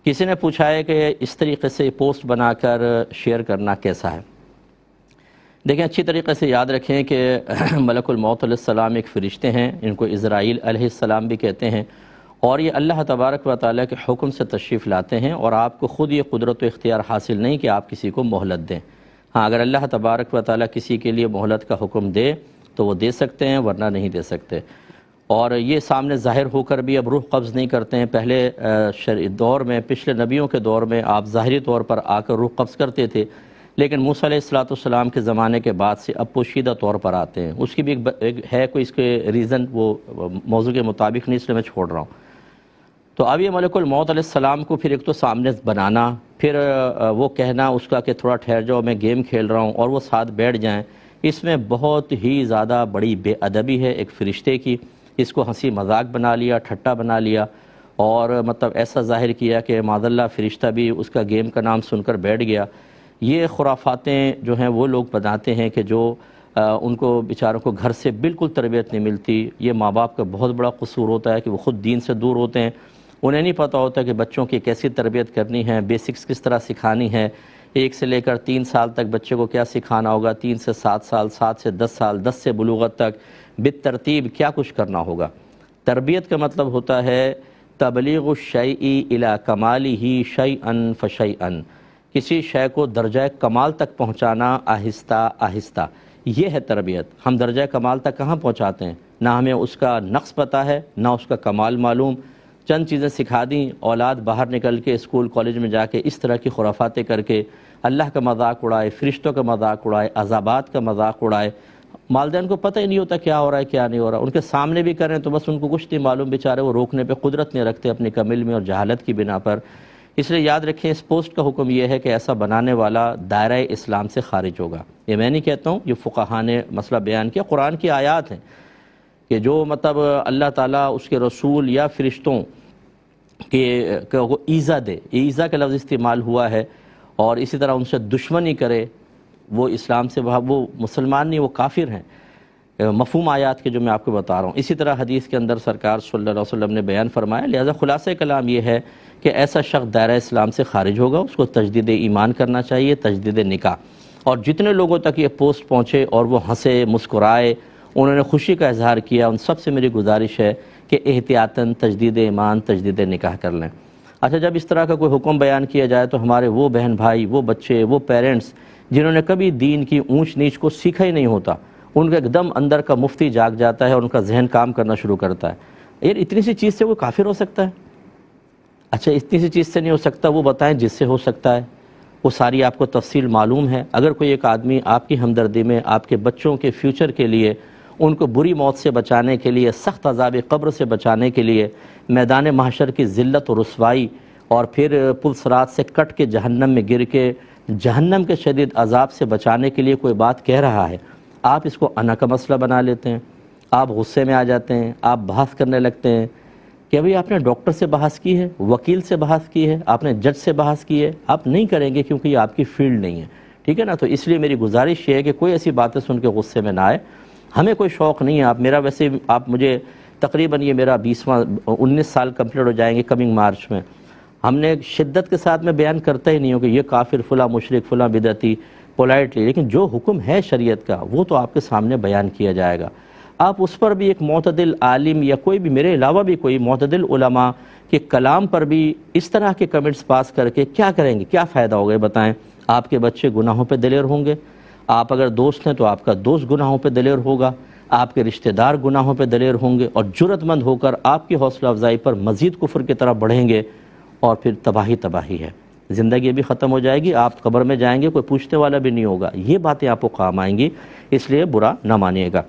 کسی نے پوچھا ہے کہ اس طریقے سے پوسٹ بنا کر شیئر کرنا کیسا ہے؟ دیکھیں، اچھی طریقے سے یاد رکھیں کہ ملک الموت علیہ السلام ایک فرشتے ہیں، ان کو عزرائیل علیہ السلام بھی کہتے ہیں، اور یہ اللہ تبارک و تعالیٰ کے حکم سے تشریف لاتے ہیں، اور آپ کو خود یہ قدرت و اختیار حاصل نہیں کہ آپ کسی کو مہلت دیں۔ ہاں، اگر اللہ تبارک و تعالیٰ کسی کے لیے مہلت کا حکم دے تو وہ دے سکتے ہیں، ورنہ نہیں دے سکتے۔ اور یہ سامنے ظاہر ہو کر بھی اب روح قبض نہیں کرتے ہیں۔ پہلے شرعی دور میں، پچھلے نبیوں کے دور میں آپ ظاہری طور پر آ کر روح قبض کرتے تھے، لیکن موسیٰ علیہ السلام کے زمانے کے بعد سے اب پوشیدہ طور پر آتے ہیں۔ اس کی بھی ایک ہے کوئی اس کے ریزن، وہ موضوع کے مطابق نہیں، اس لیے میں چھوڑ رہا ہوں۔ تو اب یہ ملک الموت علیہ السلام کو پھر ایک تو سامنے بنانا، پھر وہ کہنا اس کا کہ تھوڑا ٹھہر جاؤ میں گیم کھیل رہا ہوں، اور وہ ساتھ بیٹھ جائیں، اس میں بہت ہی زیادہ بڑی بے ادبی ہے ایک فرشتے کی۔ اس کو ہنسی مذاق بنا لیا، ٹھٹا بنا لیا، اور مطلب ایسا ظاہر کیا کہ معاذ اللہ فرشتہ بھی اس کا گیم کا نام سن کر بیٹھ گیا۔ یہ خرافاتیں جو ہیں وہ لوگ بتاتے ہیں کہ جو ان کو بیچاروں کو گھر سے بالکل تربیت نہیں ملتی۔ یہ ماں باپ کا بہت بڑا قصور ہوتا ہے کہ وہ خود دین سے دور ہوتے ہیں، انہیں نہیں پتہ ہوتا کہ بچوں کی کیسی تربیت کرنی ہے، بیسکس کس طرح سکھانی ہے، 1 سے لے کر 3 سال تک بچے کو کیا سکھانا ہوگا، 3 سے 7 سال، 7 سے 10 سال، 10 سے بلوغت تک بالترتیب کیا کچھ کرنا ہوگا۔ تربیت کا مطلب ہوتا ہے تبلیغ الشیء الی کمالہ شیئا فشیئا، کسی شے کو درجہ کمال تک پہنچانا آہستہ آہستہ، یہ ہے تربیت۔ ہم درجہ کمال تک کہاں پہنچاتے ہیں؟ نہ ہمیں اس کا نقص پتہ ہے، نہ اس کا کمال معلوم۔ چند چیزیں سکھا دیں، اولاد باہر نکل کے اسکول کالج میں جا کے اس طرح کی خرافاتیں کر کے اللہ کا مذاق اڑائے، فرشتوں کا مذاق اڑائے، عذابات کا مذاق اڑائے۔ والدین کو پتہ ہی نہیں ہوتا کیا ہو رہا ہے کیا نہیں ہو رہا، ان کے سامنے بھی کریں تو بس ان کو کچھ نہیں معلوم، بیچارے وہ روکنے پہ قدرت نہیں رکھتے اپنے کم علمی اور جہالت کی بنا پر۔ اس لیے یاد رکھیں، اس پوسٹ کا حکم یہ ہے کہ ایسا بنانے والا دائرہ اسلام سے خارج ہوگا۔ یہ میں نہیں کہتا ہوں، یہ فقہاء نے مسئلہ بیان کیا، قرآن کی آیات ہیں کہ جو مطلب اللہ تعالیٰ اس کے رسول یا فرشتوں کہ وہ ایذا دے، ایذا کا لفظ استعمال ہوا ہے، اور اسی طرح ان سے دشمنی کرے، وہ اسلام سے وہ مسلمان نہیں، وہ کافر ہیں۔ مفہوم آیات کے جو میں آپ کو بتا رہا ہوں، اسی طرح حدیث کے اندر سرکار صلی اللہ علیہ وسلم نے بیان فرمایا۔ لہذا خلاصہ کلام یہ ہے کہ ایسا شخص دائرہ اسلام سے خارج ہوگا، اس کو تجدید ایمان کرنا چاہیے، تجدید نکاح۔ اور جتنے لوگوں تک یہ پوسٹ پہنچے اور وہ ہنسے، مسکرائے، انہوں نے خوشی کا اظہار کیا، ان سب سے میری گزارش ہے کہ احتیاطاً تجدید ایمان، تجدید نکاح کر لیں۔ اچھا، جب اس طرح کا کوئی حکم بیان کیا جائے تو ہمارے وہ بہن بھائی، وہ بچے، وہ پیرنٹس جنہوں نے کبھی دین کی اونچ نیچ کو سیکھا ہی نہیں ہوتا، ان کا ایک دم اندر کا مفتی جاگ جاتا ہے اور ان کا ذہن کام کرنا شروع کرتا ہے، یار اتنی سی چیز سے وہ کافر ہو سکتا ہے؟ اچھا، اتنی سی چیز سے نہیں ہو سکتا، وہ بتائیں جس سے ہو سکتا ہے، وہ ساری آپ کو تفصیل معلوم ہے۔ اگر کوئی ایک آدمی آپ کی ہمدردی میں، آپ کے بچوں کے فیوچر کے لیے، ان کو بری موت سے بچانے کے لیے، سخت عذاب قبر سے بچانے کے لیے، میدان محشر کی ذلت و رسوائی اور پھر پل صراط سے کٹ کے جہنم میں گر کے جہنم کے شدید عذاب سے بچانے کے لیے کوئی بات کہہ رہا ہے، آپ اس کو انا کا مسئلہ بنا لیتے ہیں، آپ غصے میں آ جاتے ہیں، آپ بحث کرنے لگتے ہیں کہ ابھی آپ نے ڈاکٹر سے بحث کی ہے، وکیل سے بحث کی ہے، آپ نے جج سے بحث کی ہے، آپ نہیں کریں گے کیونکہ یہ آپ کی فیلڈ نہیں ہے، ٹھیک ہے نا؟ تو اس لیے میری گزارش یہ ہے کہ کوئی ایسی باتیں سن کے غصے میں نہ آئے۔ ہمیں کوئی شوق نہیں ہے، آپ میرا ویسے آپ مجھے تقریباً یہ میرا 19 سال کمپلیٹ ہو جائیں گے کمنگ مارچ میں۔ ہم نے شدت کے ساتھ میں بیان کرتا ہی نہیں ہوں کہ یہ کافر، فلاں مشرک، فلاں بدعتی، پولائٹلی، لیکن جو حکم ہے شریعت کا وہ تو آپ کے سامنے بیان کیا جائے گا۔ آپ اس پر بھی ایک معتدل عالم یا کوئی بھی، میرے علاوہ بھی کوئی معتدل علماء کے کلام پر بھی اس طرح کے کمنٹس پاس کر کے کیا کریں گے؟ کیا فائدہ ہوگا بتائیں؟ آپ کے بچے گناہوں پہ دلیر ہوں گے، آپ اگر دوست ہیں تو آپ کا دوست گناہوں پہ دلیر ہوگا، آپ کے رشتہ دار گناہوں پہ دلیر ہوں گے، اور جرأت مند ہو کر آپ کی حوصلہ افزائی پر مزید کفر کی طرف بڑھیں گے، اور پھر تباہی ہے، زندگی بھی ختم ہو جائے گی، آپ قبر میں جائیں گے، کوئی پوچھنے والا بھی نہیں ہوگا۔ یہ باتیں آپ کو کام آئیں گی، اس لیے برا نہ مانیے گا۔